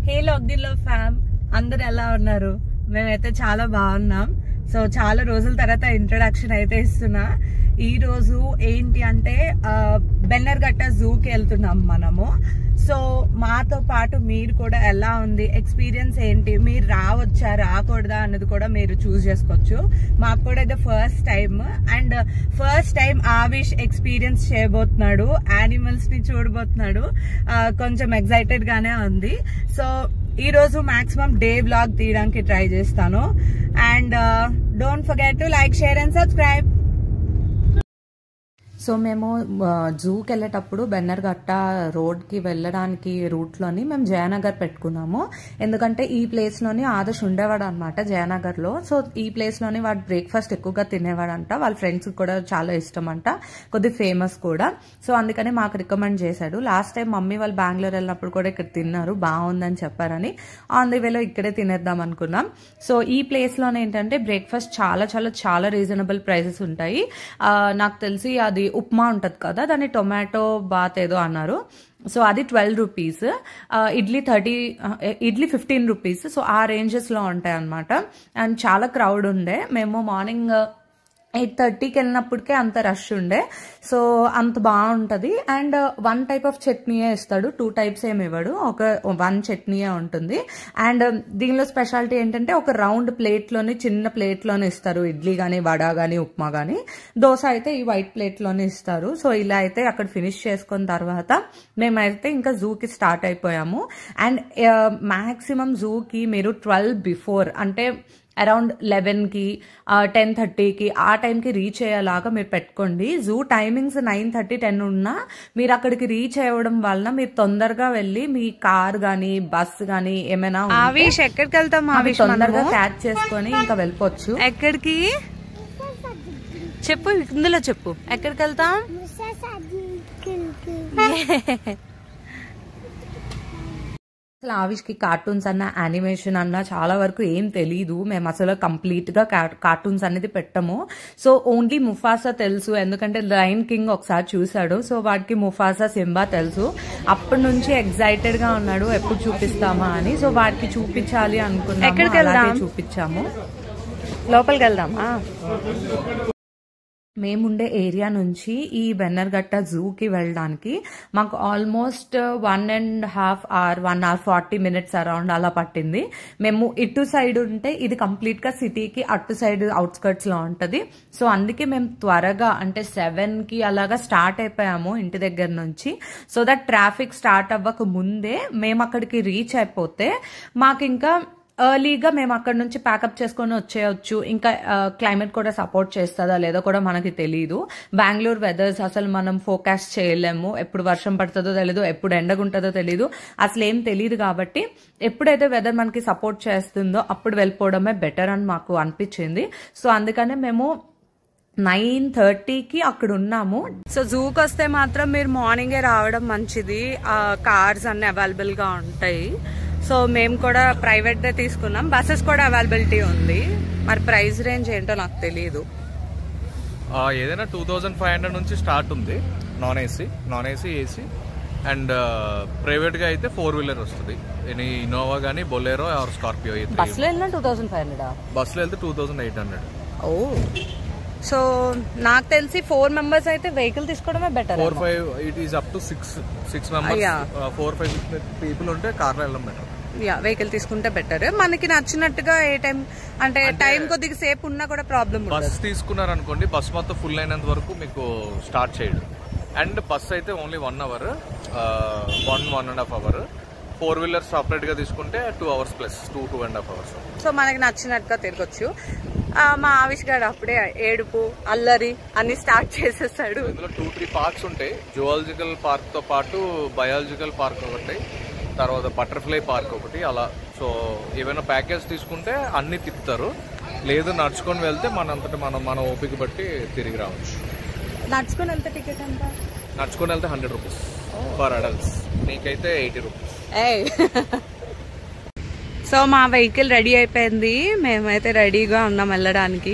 హే lockdown లో ఫ్యామ్ అందరు ఎలా ఉన్నారు? మేమైతే చాలా బాగున్నాం. సో చాలా రోజుల తర్వాత ఇంట్రడక్షన్ అయితే ఇస్తున్నా. ఈ రోజు ఏంటి అంటే బెన్నర్ఘట్ట జూకి వెళ్తున్నాం మనము. సో మాతో పాటు మీరు కూడా ఎలా ఉంది, ఎక్స్పీరియన్స్ ఏంటి, మీరు రావచ్చా రాకూడదా అన్నది కూడా మీరు చూస్ చేసుకోవచ్చు. మాకు కూడా ఇది first time and first time Avish experience చేయబోతున్నాడు, యానిమల్స్ ని చూడబోతున్నాడు. కొంచెం ఎక్సైటెడ్ గానే ఉంది. సో ఈ రోజు మాక్సిమం డే వ్లాగ్ తీయడానికి ట్రై చేస్తాను. And don't forget to like, share and subscribe. So మేము జూకి వెళ్ళేటప్పుడు బెన్నర్ఘట్ట రోడ్కి వెళ్ళడానికి రూట్లోని మేము జయనగర్ పెట్టుకున్నాము. ఎందుకంటే ఈ ప్లేస్లోని ఆదర్శ్ ఉండేవాడు అనమాట జయనగర్లో. సో ఈ ప్లేస్లోని వాడు బ్రేక్ఫాస్ట్ ఎక్కువగా తినేవాడంట. వాళ్ళ ఫ్రెండ్స్కి కూడా చాలా ఇష్టం అంట, కొద్దిగా ఫేమస్ కూడా. సో అందుకని మాకు రికమెండ్ చేశాడు. లాస్ట్ టైం మమ్మీ వాళ్ళు బెంగళూరు వెళ్ళినప్పుడు కూడా ఇక్కడ తిన్నారు, బాగుందని చెప్పారని ఆన్ ది వేలో ఇక్కడే తినేద్దాం అనుకున్నాం. సో ఈ ప్లేస్లోనే ఏంటంటే బ్రేక్ఫాస్ట్ చాలా చాలా చాలా రీజనబుల్ ప్రైసెస్ ఉంటాయి. నాకు తెలిసి అది ఉప్మా ఉంటుంది కదా, దాన్ని టొమాటో బాత్ ఏదో అన్నారు. సో అది 12 రూపీస్, ఇడ్లీ 15 రూపీస్. సో ఆ రేంజెస్లో ఉంటాయి అన్నమాట. అండ్ చాలా క్రౌడ్ ఉండే. మేము మార్నింగ్ 8:30కి వెళ్ళినప్పటికే అంత రష్ ఉండే. సో అంత బాగుంటుంది. అండ్ 1 టైప్ ఆఫ్ చట్నీయే ఇస్తాడు, 2 టైప్స్ ఏమి ఇవ్వడు, ఒక 1 చట్నీయే ఉంటుంది. అండ్ దీనిలో స్పెషాలిటీ ఏంటంటే ఒక రౌండ్ ప్లేట్లోని, చిన్న ప్లేట్లోనే ఇస్తారు ఇడ్లీ కానీ వడ కానీ ఉప్మా కానీ. దోశ అయితే ఈ వైట్ ప్లేట్లోనే ఇస్తారు. సో ఇలా అయితే అక్కడ ఫినిష్ చేసుకున్న తర్వాత మేమైతే ఇంకా జూకి స్టార్ట్ అయిపోయాము. అండ్ మ్యాక్సిమం జూకి మీరు 12 బిఫోర్ అంటే అరౌండ్ 11కి 10:30కి ఆ టైంకి రీచ్ అయ్యేలాగా మీరు పెట్టుకోండి. జూ టైమింగ్స్ 9:30, 10 ఉన్నా మీరు అక్కడికి రీచ్ అవ్వడం వలన మీరు తొందరగా వెళ్ళి మీ కార్ గానీ బస్ గానీ ఏమైనా ఎక్కడికి వెళ్తాం తొందరగా క్యాచ్ చేసుకొని ఇంకా వెళ్ళిపోవచ్చు. ఎక్కడికి చెప్పు, ఇందులో చెప్పు, ఎక్కడికి వెళ్తాం? అసలు ఆవిష్కి కార్టూన్స్ అన్న యానిమేషన్ అన్న చాలా వరకు ఏం తెలీదు. మేము అసలు కంప్లీట్ గా కార్టూన్స్ అనేది పెట్టము. సో ఓన్లీ ముఫాసా తెలుసు, ఎందుకంటే లయన్ కింగ్ ఒకసారి చూసాడు. సో వాడికి ముఫాసా, సింబా తెలుసు. అప్పటి నుంచి ఎక్సైటెడ్ గా ఉన్నాడు ఎప్పుడు చూపిస్తామా అని. సో వాడికి చూపించాలి అనుకున్నాము, చూపించాము. లోపలికి వెళ్దామా? మేముండే ఏరియా నుంచి ఈ బెన్నర్ఘట్ట జూకి వెళ్ళడానికి మాకు almost 1.5 hour 1 hour 40 minutes around అలా పట్టింది. మేము ఇటు సైడ్ ఉంటే ఇది కంప్లీట్ గా సిటీకి అటు సైడ్ అవుట్స్కర్ట్స్ లో ఉంటది. సో అందుకే మేము త్వరగా అంటే 7కి అలాగా స్టార్ట్ అయిపోయాము ఇంటి దగ్గర నుంచి. సో దట్ ట్రాఫిక్ స్టార్ట్ అవ్వక ముందే మేము అక్కడికి రీచ్ అయిపోతే మాకు ఇంకా ఎర్లీగా మేము అక్కడ నుంచి ప్యాకప్ చేసుకొని వచ్చేయచ్చు. ఇంకా క్లైమేట్ కూడా సపోర్ట్ చేస్తుందా లేదో కూడా మనకి తెలియదు. బెంగళూరు వెదర్స్ అసలు మనం ఫోకాస్ట్ చేయలేము. ఎప్పుడు వర్షం పడుతుందో తెలీదు, ఎప్పుడు ఎండగుంటుందో తెలీదు, అసలు ఏం తెలియదు. కాబట్టి ఎప్పుడైతే వెదర్ మనకి సపోర్ట్ చేస్తుందో అప్పుడు వెళ్ళిపోవడమే బెటర్ అని మాకు అనిపించింది. సో అందుకనే మేము 9:30కి అక్కడ ఉన్నాము. సో జూకి వస్తే మాత్రం మీరు మార్నింగే రావడం మంచిది. కార్స్ అన్ని అవైలబుల్ గా ఉంటాయి. సో మేము కూడా ప్రైవేట్ దే తీసుకున్నాం. బస్సెస్ కూడా అవైలబిలిటీ ఉంది. మరి ప్రైస్ రేంజ్ ఏంటో నాకు తెలియదు. ఏదైనా 2500 నుంచి స్టార్ట్ ఉంది. Non AC AC and private గా అయితే 4-wheeler వస్తుంది. ఇన్నోవా గానీ బొలెరో ఆర్ స్కార్పియో. బస్సులో వెళ్ళినా 2500, బస్సులో వెళ్తే 2800. ఓ, సో నాకు తెలిసి 4 members అయితే వెహికల్ తీసుకోవడమే better. 4-5 it is up to 6 members. 4-5 people ఉంటే కార్లో వెళ్ళడం బెటర్. వెహికల్ తీసుకుంటే బెటర్. మనకి నచ్చినట్టుగా ఏ టైం అంటే టైం కొద్దిగా సేపు ఉన్నా కూడా ప్రాబ్లం. బస్ తీసుకున్నారనుకోండి, బస్ మొత్తం ఫుల్ అయినంత వరకు మీకు స్టార్ట్ చేయడు. అండ్ బస్ అయితే only 1 hour 1.5 hour. 4-wheeler separate గా తీసుకుంటే 2 hours ప్లస్ 2.5 hours. సో మనకి నచ్చినట్టుగా తిరగొచ్చు. మా ఆవిష్ గారు అప్పుడే ఏడుపు అల్లరి అన్ని స్టార్ట్ చేసేస్తాడు. ఇందులో 2-3 పార్క్స్ ఉంటాయి. జువాలజికల్ పార్క్ తో పాటు బయాలజికల్ పార్క్ ఒకటి, తర్వాత బటర్ఫ్లై పార్క్ ఒకటి అలా. సో ఏమైనా ప్యాకేజ్ తీసుకుంటే అన్ని తిప్పుతారు, లేదు నడుచుకొని వెళ్తే మన ఓపిక బట్టి తిరిగి రావచ్చు. నడుచుకొని వెళ్తే టికెట్ ఎంత? నడుచుకొని వెళ్తే 100 రూపీస్ ఫర్ అడల్ట్స్. నీకైతే 80 రూపీస్. సో మా వెహికల్ రెడీ అయిపోయింది. మేమైతే రెడీగా ఉన్నాం వెళ్ళడానికి.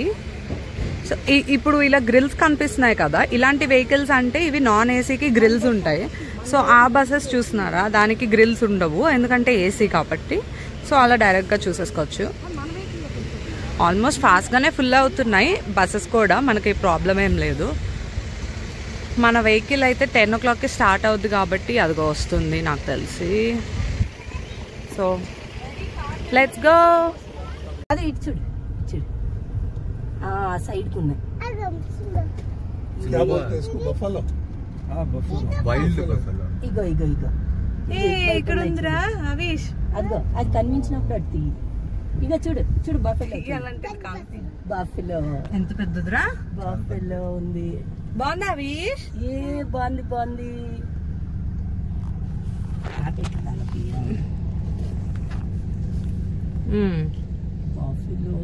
సో ఇప్పుడు ఇలా గ్రిల్స్ కనిపిస్తున్నాయి కదా, ఇలాంటి వెహికల్స్ అంటే ఇవి నాన్ ఏసీకి గ్రిల్స్ ఉంటాయి. సో ఆ బస్సెస్ చూస్తున్నారా, దానికి గ్రిల్స్ ఉండవు ఎందుకంటే ఏసీ కాబట్టి. సో అలా డైరెక్ట్గా చూసేసుకోవచ్చు. ఆల్మోస్ట్ ఫాస్ట్గానే ఫుల్ అవుతున్నాయి బస్సెస్ కూడా, మనకి ప్రాబ్లం ఏం లేదు. మన వెహికల్ అయితే 10 o'clockకి స్టార్ట్ అవుద్ది కాబట్టి అదిగో వస్తుంది నాకు తెలిసి. So let's go. అదే ఇటు చూడు చూడు సైడ్కి ఉన్నాయి. ఇగో ఇగో ఇగో ఇక్కడ ఉందిరా అవిష్. అదిగో అది కనిపించినప్పుడు అటు తీయి. ఇక చూడు చూడు బఫెలో బఫెలో ఎంత పెద్దదిరా. బఫెలో ఉంది. బాగుందా అవిష్? ఏ బాగుంది బాగుంది. బఫెలో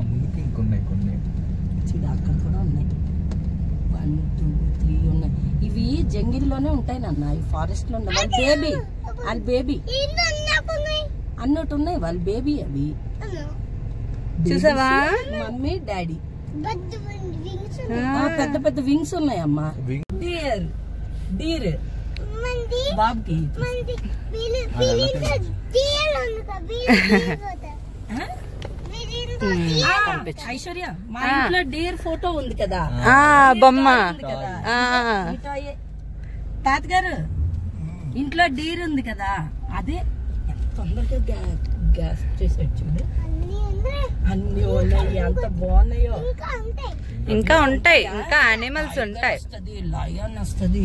ముందుకి ఇంకొన్నాయి కొన్ని. చూడు అక్కడ కూడా ఉన్నాయి. 1 2 3 ఉన్నాయి. ఇవి జంగిల్లోనే ఉంటాయి నాన్న, ఈ ఫారెస్ట్ లో ఉన్నాయి. వాళ్ళ బేబీ అన్నట్టు ఉన్నాయి. వాళ్ళ బేబీ అవి చూసావా? మమ్మీ డాడీ పెద్ద పెద్ద వింగ్స్ ఉన్నాయమ్మా. డీర్ బాబుకి ఐశ్వర్య మా ఇంట్లో డీర్ ఫోటో ఉంది కదా, బొమ్మ. తాతగారు ఇంట్లో డీర్ ఉంది కదా, అదే తొందరగా గ్యాస్ చేసేది చూడు. అన్ని ఉన్నాయి, ఎంత బాగున్నాయో. ఇంకా ఉంటాయి, ఇంకా యానిమల్స్ ఉంటాయి. లయన్ వస్తుంది,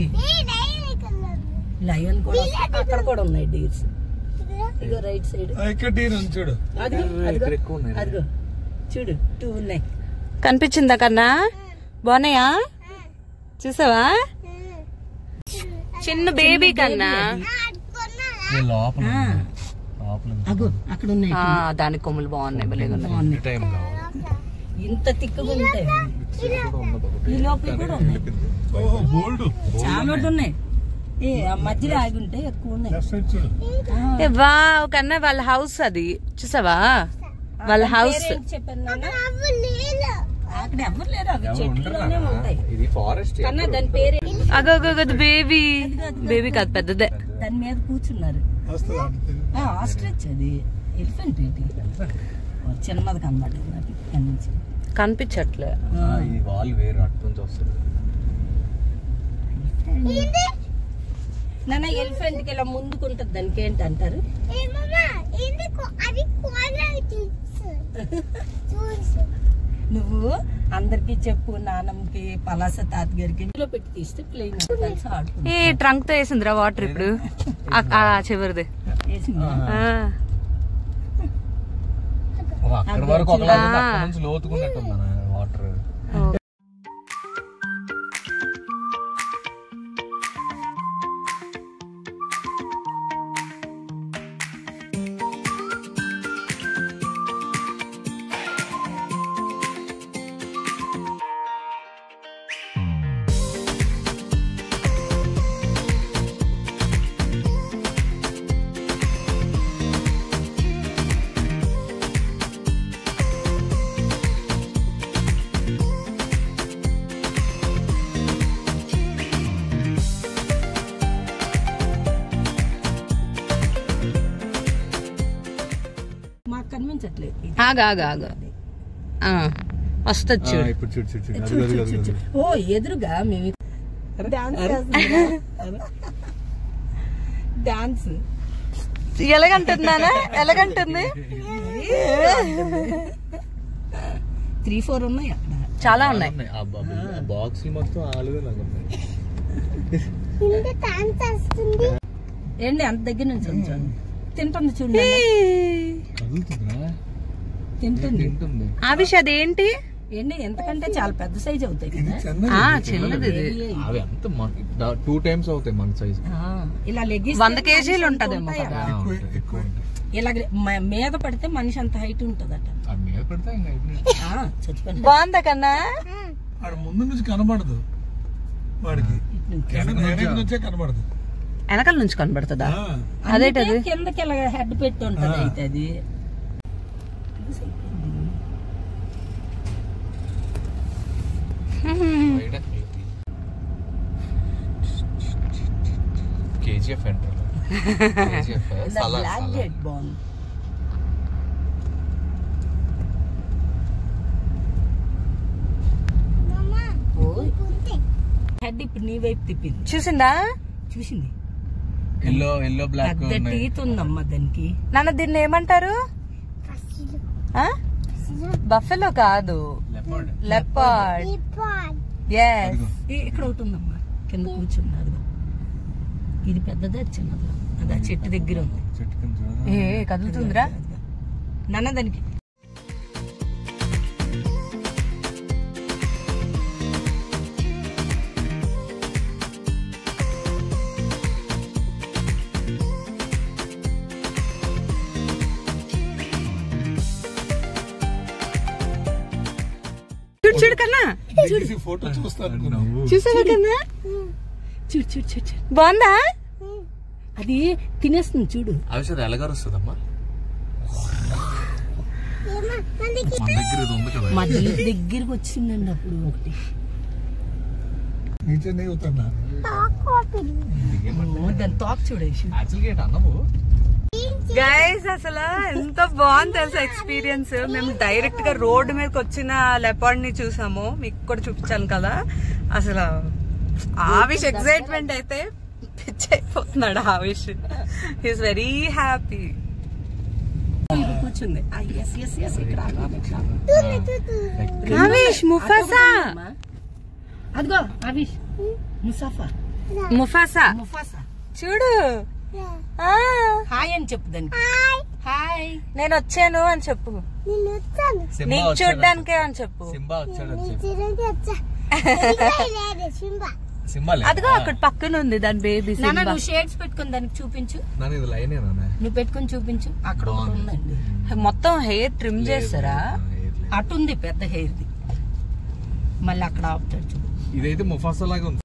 లయన్ కూడా. అక్కడ కూడా ఉన్నాయి డీర్స్. ఇగో రైట్ సైడ్ చూడు, అదిగో చూడు 2 ఉన్నాయి. కనిపించిందా కన్నా? బాగున్నాయా? చూసావా? చిన్న బేబీ కన్నా అగో అక్కడ ఉన్నాయి. దాని కొమ్ములు బాగున్నాయి. ఇంత తిక్కుగా ఉంటాయి. ఈ లోపల కూడా ఉన్నాయి, చాలా ఉన్నాయి. ఆ మధ్యలో ఆగి ఉంటే ఎక్కువ ఉన్నాయి. వావ్ కన్నా వాళ్ళ హౌస్ అది చూసావా? వాళ్ళ హౌస్ చెప్పాను అక్కడ ఎవరు లేరు. అవి చెట్లులోనే ఉంటాయి. కన్నా దాని పేరు అగో బేబీ. బేబీ కాదు, పెద్దదే. దాని మీద కూర్చున్నారు. ఆస్ట్రిచ్ అది, ఎలిఫెంట్ ఏంటి చిన్నది కనబడ్డది నాకు ఇక్కడి నుంచి. కనిపించట్లే. నాన్న ఎలిఫెంట్ కి ఇలా ముందుకుంటది, దానికి ఏంటి అంటారు? నువ్వు అందరికి చెప్పు, నాన్నమ్మకి పలాస తాతగారికి ఇంట్లో పెట్టి తీస్తే ప్లేన్ కలిసి ఆడుకుంటా. ఏ ట్రంక్ తో వేసిందిరా వాటర్ ఇప్పుడు చివరిది. అక్కడ వరకు లోతుకున్నట్టు వాటర్. కనిపించట్లేదు. వస్తుంది చూడు. ఓ ఎదురుగా మేము డాన్స్ ఎలాగంటుంది 3-4 ఉన్నాయి అక్కడ, చాలా ఉన్నాయి. బాక్స్ మొత్తం ఏంటి అంత దగ్గర నుంచి ఉంచండి. తింటుంది చూడండి, తింటుంది. ఆవిష్ అదేంటి? ఏంటి ఎంతకంటే చాలా పెద్ద సైజ్ అవుతాయి కదా. చిన్నది అవి అంత 2 times అవుతాయి మన సైజ్. ఇలా లెగ్గిస్ 100 kg ఉంటదేమో. ఇలా మీద పడితే మనిషి అంత హైట్ ఉంటదట. బాగుందా కన్నా? ముందు నుంచి కనబడదు వాడికి, కనబడదు. వెనకాల నుంచి కనబడుతుందా? అదేటది కిందకి ఇలా హెడ్ పెట్టి ఉంటది. అయితే అది కేజీఎఫ్ ఎంటర్ బ్లాక్ జెట్ బాగుంది. హెడ్ ఇప్పుడు నీ వైపు తిప్పింది. చూసిందా? చూసింది. ఎల్లో బ్లాక్ పెద్ద టీత్ ఉందమ్మా దానికి. నాన్న దీన్ని ఏమంటారు? బఫెలో కాదు, లెపర్డ్. ఇక్కడ ఒకటి ఉందమ్మా కింద కూర్చుంది. అదిగో ఇది పెద్దదే చిన్నది. అది ఆ చెట్టు దగ్గర ఉంది. ఏ కదులుతుందిరా నాన్న దానికి. చూడు కన్నా, ఫోటో చూస్తాను. చూసావా కన్నా? చూడు చూడు చూడు చూడు. బాగుందా? అది తినేస్తుంది చూడు. అవి ఎలాగారు వస్తుందమ్మా? మా దగ్గరికి వచ్చిందండి అప్పుడు ఒకటి. దాని టాప్ చూడేసి. గైస్ అసలు ఎంత బాగుంది తెలుసా ఎక్స్పీరియన్స్. మేము డైరెక్ట్ గా రోడ్డు మీదకి వచ్చిన లెపర్డ్ ని చూసాము, మీకు కూడా చూపించాను కదా. అసలు ఆవిష్ ఎక్సైట్మెంట్ అయితే పిచ్చి అయిపోతున్నాడు. ఆవిష్ ఈస్ వెరీ హ్యాపీ. కూర్చుంది. ఆవిష్ ముఫాసా. అదిగో ఆవిష్ ముసాఫా ముఫాసా ముఫాసా. చూడు. హాయ్ అని చెప్పు దానికి. హాయ్ నేను వచ్చాను అని చెప్పు. నీకు చూడ్డానికే అని చెప్పు. అదిగో అక్కడ పక్కన ఉంది దాని బేబీ. నువ్వు షేడ్స్ పెట్టుకుని దానికి చూపించు. నువ్వు పెట్టుకుని చూపించు. అక్కడ ఉందండి. మొత్తం హెయిర్ ట్రిమ్ చేస్తారా? అటుంది పెద్ద హెయిర్ ది. మళ్ళీ అక్కడ ఆపుతాడు చూడు. ఇదైతే ముఫాసా లాగా ఉంది.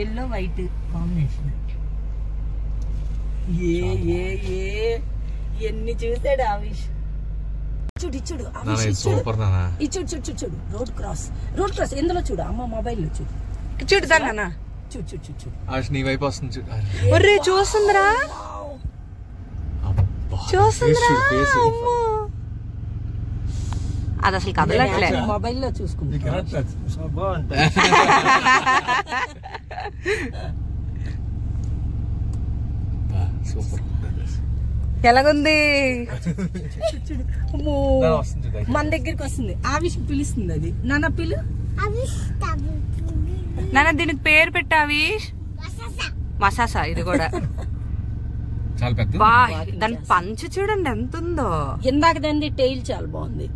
Yellow white combination. ఎన్ని చూసాడు ఆవిష్. చూడు చూడు చూడు చూడు చూడు. రోడ్ క్రాస్ ఎందులో చూడు. అమ్మ మొబైల్ లో చూడు. చూడు దాన్న. చూడు చూడు చూడు చూడు. నీ వైపు వస్తుంది చూడు. ఒర్రే చూస్తుందిరా, చూస్తుందిరా. అది అసలు కదలట్లే. మొబైల్లో చూసుకుంది. ఎలాగుంది? మన దగ్గరికి వస్తుంది. ఆవిష్ పిలుస్తుంది. అది నాన్న పిలు. నాన్న దీనికి పేరు పెట్టావి. మసాసా. ఇది కూడా దాని పంచు చూడండి ఎంత ఉందో. ఇందాక దాని టైల్ చాలా బాగుంది.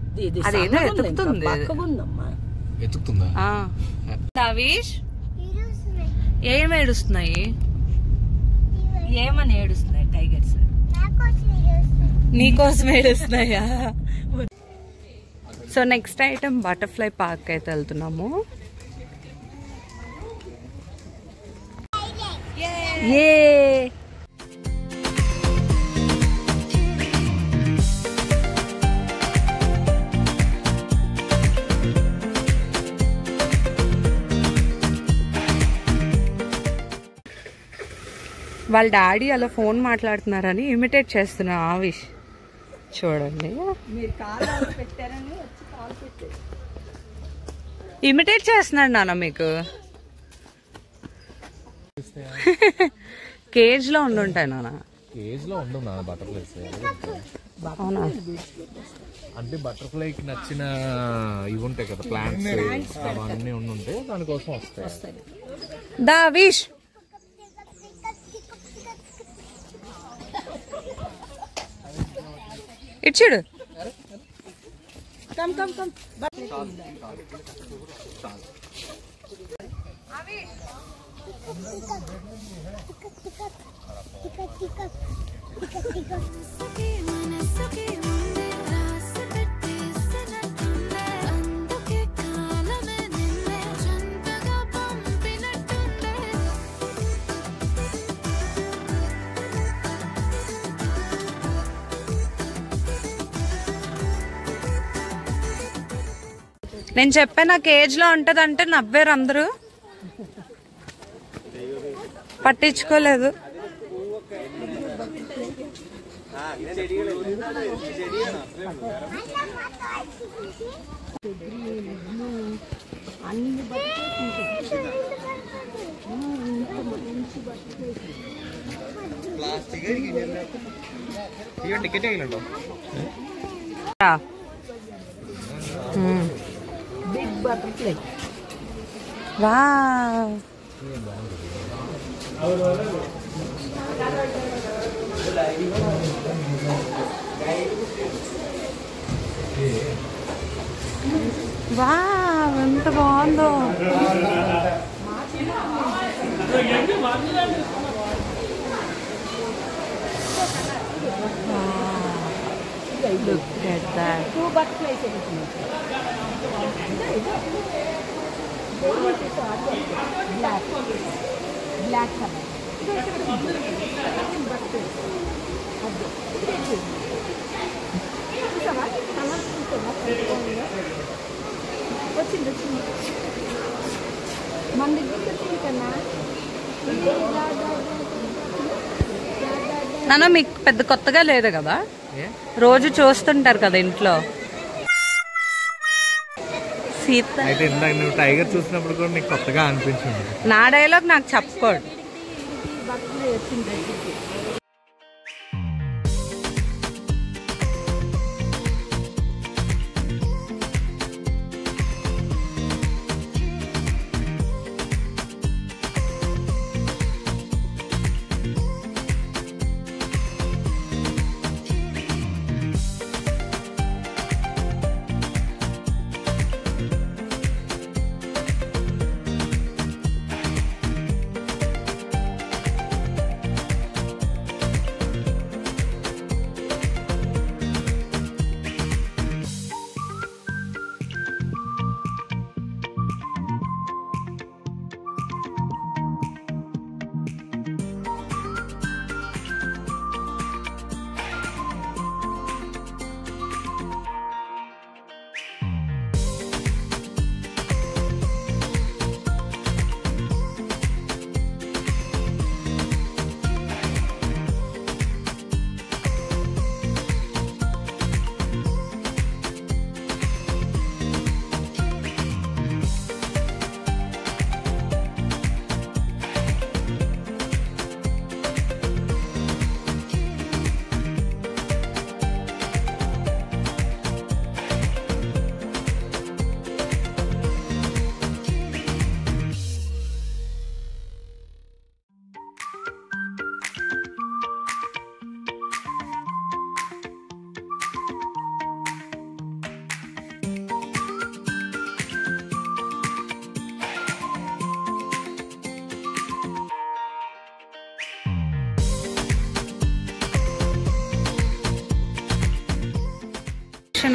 అదేదో ఎతుకుతుంది. ఎతుకుతుందా? ఆవిష్ ఏం ఏడుస్తున్నాయి? ఏమని ఏడుస్తున్నాయి టైగర్స్? నీకోసం ఏడుస్తున్నాయా? So next item butterfly park అయితే వెళ్తున్నాము. ఏ వాళ్ళ డాడీ అలా ఫోన్ మాట్లాడుతున్నారని ఇమిటేట్ చేస్తున్నా ఆవిష్. చూడండి. మీరు కాలు పెట్టారని వచ్చి ఇమిటేట్ చేస్తున్నాడు నాన్న మీకు. కేజ్ లో ఉండుంటాయి నాన్న. కేజ్ లో ఉండవు నాన్న బటర్ఫ్లైస్. అవునా? అంటే బటర్ఫ్లైకి నచ్చిన ఇవి ఉంటాయి కదా ప్లాంట్స్, అవన్నీ ఉండుంటాయి, దానికోసం వస్తాయి. దా విష్ ఇచ్చుడు. Come come come. నేను చెప్పాను నా కేజ్ లో ఉంటదంటే నవ్వారు అందరూ, పట్టించుకోలేదు. Big butterfly. వావ్. వావ్ ఎంత బాగుందో. Look at that. 2 butterflies. Black. Black color. వచ్చింది మన దగ్గరికి వచ్చింది కన్నా. నాన్న మీకు పెద్ద కొత్తగా లేదు కదా, రోజు చూస్తుంటారు కదా ఇంట్లో. సీత అయితే ఇందాక నువ్వు టైగర్ చూసినప్పుడు కూడా నీకు కొత్తగా అనిపించింది. నా డైలాగ్ నాకు చెప్పుకోడు. బట్టలు వచ్చింది.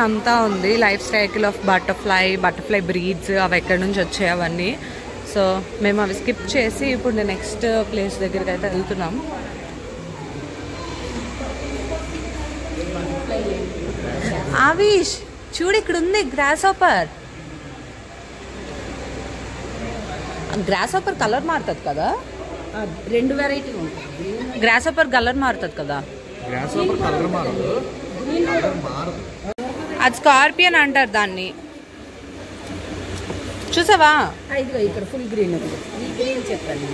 అంతా ఉంది life cycle of butterfly breeds, అవి ఎక్కడి నుంచి వచ్చాయి అవన్నీ. సో మేము అవి స్కిప్ చేసి ఇప్పుడు నెక్స్ట్ ప్లేస్ దగ్గరికి అయితే వెళ్తున్నాం. ఆవిష్ చూడు ఇక్కడ ఉంది గ్రాస్ హాపర్ కలర్ మారుతుంది కదా. 2 వెరైటీ ఉంటాయి. గ్రాస్ హాపర్ కలర్ మారుతుంది కదా. అది స్కార్పియన్ అంటారు దాన్ని. చూసావా? ఇదిగో ఇక్కడ ఫుల్ గ్రీన్ ఉంది. ఈ గ్రీన్ చెప్పండి.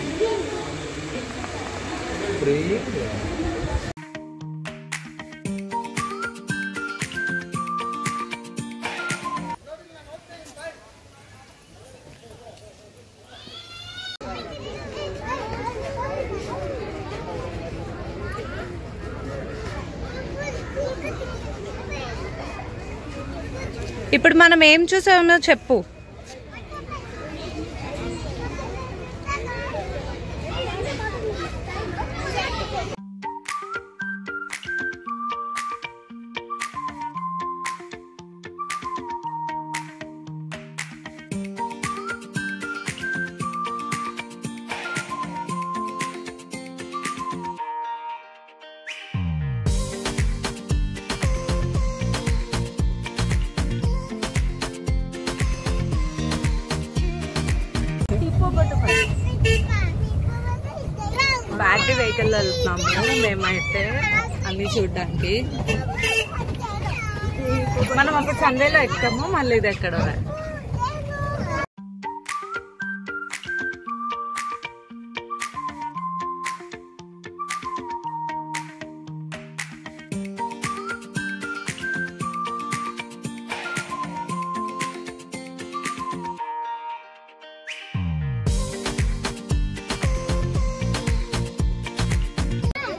ఇప్పుడు మనం ఏం చూసామో చెప్పు. బ్యాటరీ వెహికల్ వెళ్తున్నాము మేమైతే అన్ని చూడడానికి. మనం అప్పుడు సండేలో ఎక్కాము, మళ్ళీ ఇది ఎక్కడో.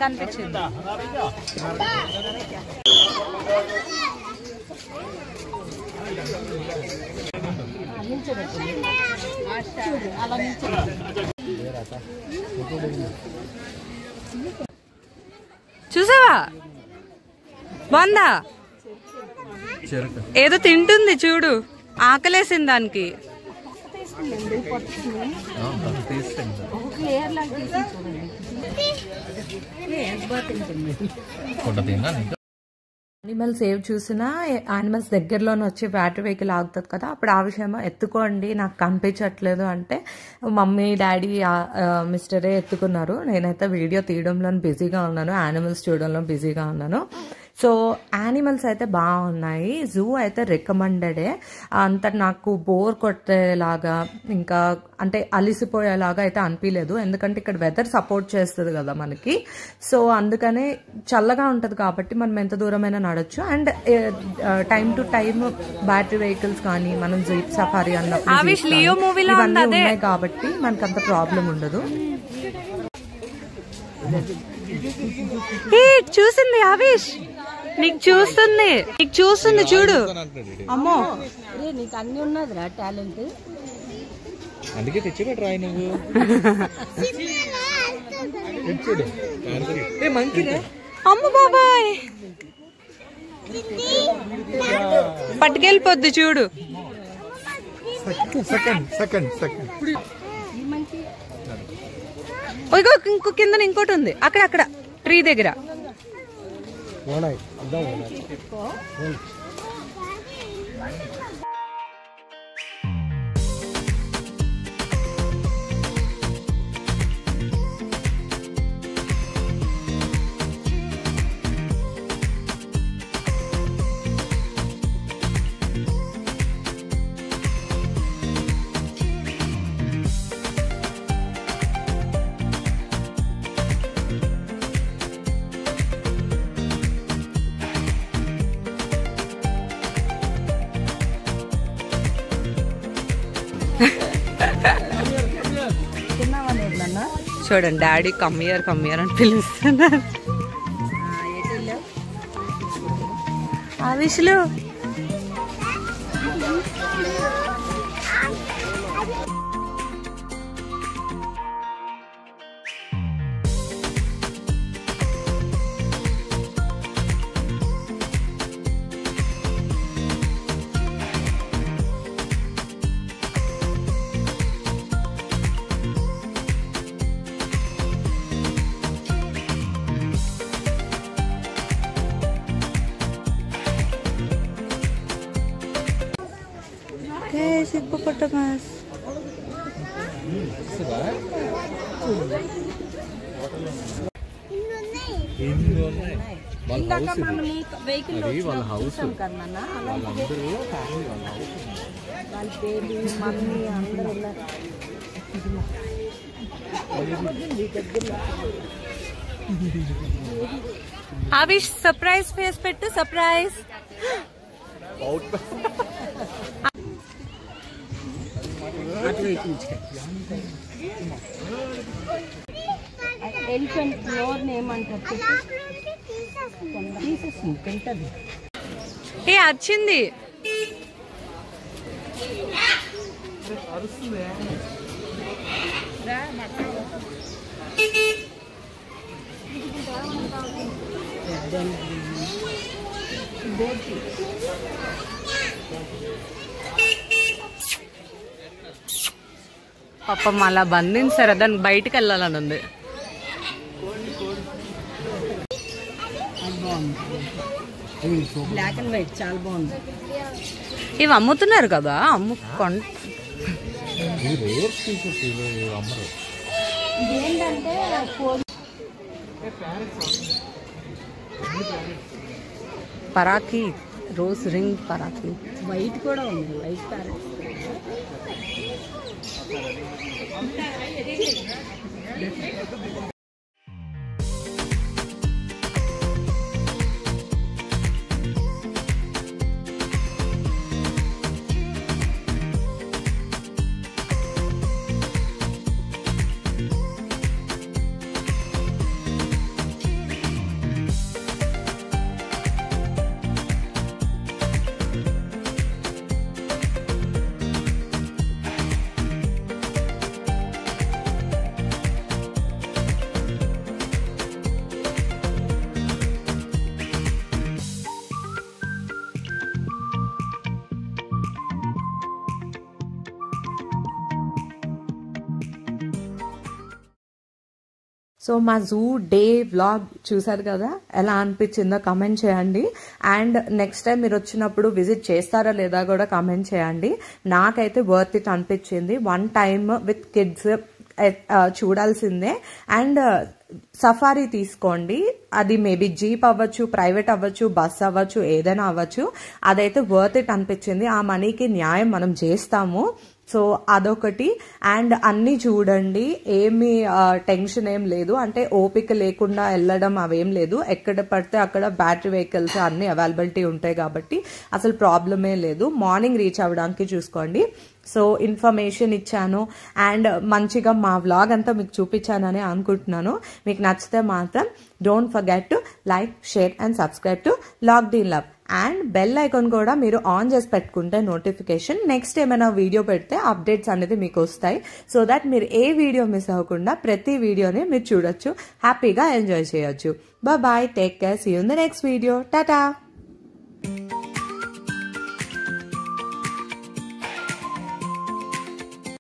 కనిపించింది. చూసావా? బాగుందా? ఏదో తింటుంది చూడు, ఆకలేసింది దానికి. యానిమల్స్ ఏవి చూసినా యానిమల్స్ దగ్గరలోనే వచ్చి బ్యాటరీ వెహికల్ ఆగుతుంది కదా, అప్పుడు ఆ విషయం ఎత్తుకోండి నాకు కనిపించట్లేదు అంటే మమ్మీ డాడీ మిస్టరే ఎత్తుకున్నారు. నేనైతే వీడియో తీయడంలో బిజీగా ఉన్నాను, యానిమల్స్ చూడడంలో బిజీగా ఉన్నాను. సో యానిమల్స్ అయితే బాగున్నాయి. జూ అయితే రికమెండెడే. అంత నాకు బోర్ కొట్టేలాగా ఇంకా అంటే అలిసిపోయేలాగా అయితే అనిపించలేదు, ఎందుకంటే ఇక్కడ వెదర్ సపోర్ట్ చేస్తుంది కదా మనకి. సో అందుకనే చల్లగా ఉంటుంది కాబట్టి మనం ఎంత దూరమైనా నడవచ్చు. And time to time battery vehicles కానీ మనం జీప్ సఫారీ అన్నప్పుడు ఇవన్నీ ఉన్నాయి కాబట్టి మనకు అంత ప్రాబ్లం ఉండదు. చూసింది ఆవిష్, నీకు చూస్తుంది చూడు. అమ్మో నీకు అన్ని ఉన్నదిరా టాలెంట్, అందుకే తెచ్చిపెట్టరా నువ్వు. అమ్మ బాబాయ్ పట్టుకెళ్ళిపోద్ది చూడు. ఇంకో కింద ఇంకోటి ఉంది అక్కడ ట్రీ దగ్గర. చూడండి డాడీ కమ్మియర్ అని పిలుస్తున్నారు. ఆవిష్లు hippopotamus. ఇందాక మనం వెహికల్ వాళ్ళ హౌస్ చూసాం కదా నాన్న, వాళ్ళందరూ ఫ్యామిలీ వాళ్ళ హౌస్ వాళ్ళ బేబీ మమ్మీ అందరూ ఉన్నారు. అవిష్ సర్ప్రైజ్ ఫేస్ పెట్టు, సర్ప్రైజ్. ఎలిఫెంట్ నోర్ ఏమంటారు తీసేసి తింటది. ఏ వచ్చింది పాపం అలా బంధించారు, దాన్ని బయటకు వెళ్ళాలని ఉంది. బ్లాక్ అండ్ వైట్ చాలా బాగుంది. ఇవి అమ్ముతున్నారు కదా, ఏంటంటే పరాకి రోజ్ రింగ్ పరాకి వైట్ కూడా ఉంది, వైట్ ప్యారెట్. సో మా జూ డే వ్లాగ్ చూసారు కదా, ఎలా అనిపించిందో కమెంట్ చేయండి. అండ్ నెక్స్ట్ టైం మీరు వచ్చినప్పుడు విజిట్ చేస్తారా లేదా కూడా కమెంట్ చేయండి. నాకైతే వర్త్ ఇట్ అనిపించింది. వన్ టైమ్ విత్ కిడ్స్ చూడాల్సిందే. అండ్ సఫారీ తీసుకోండి, అది మేబీ జీప్ అవ్వచ్చు, ప్రైవేట్ అవ్వచ్చు, బస్ అవ్వచ్చు, ఏదైనా అవ్వచ్చు. అదైతే వర్త్ ఇట్ అనిపించింది. ఆ మనీకి న్యాయం మనం చేస్తాము. సో అదొకటి. అండ్ అన్ని చూడండి, ఏమి టెన్షన్ ఏం లేదు, అంటే ఓపిక లేకుండా వెళ్ళడం అవేం లేదు. ఎక్కడ పడితే అక్కడ బ్యాటరీ వెహికల్స్ అన్ని అవైలబిలిటీ ఉంటాయి కాబట్టి అసలు ప్రాబ్లమే లేదు. మార్నింగ్ రీచ్ అవ్వడానికి చూసుకోండి. సో ఇన్ఫర్మేషన్ ఇచ్చాను అండ్ మంచిగా మా వ్లాగ్ అంతా మీకు చూపించానని అనుకుంటున్నాను. మీకు నచ్చితే మాత్రం don't forget to like, share and subscribe to logged in love. And bell icon కూడా మీరు ఆన్ చేసి పెట్టుకుంటే నోటిఫికేషన్ నెక్స్ట్ ఏమైనా వీడియో పెడితే అప్డేట్స్ అనేది మీకు వస్తాయి. సో దట్ మీరు ఏ వీడియో మిస్ అవ్వకుండా ప్రతి వీడియోని మీరు చూడొచ్చు, హ్యాపీగా ఎంజాయ్ చేయొచ్చు. Bye, take care, see you in the next video. Tata.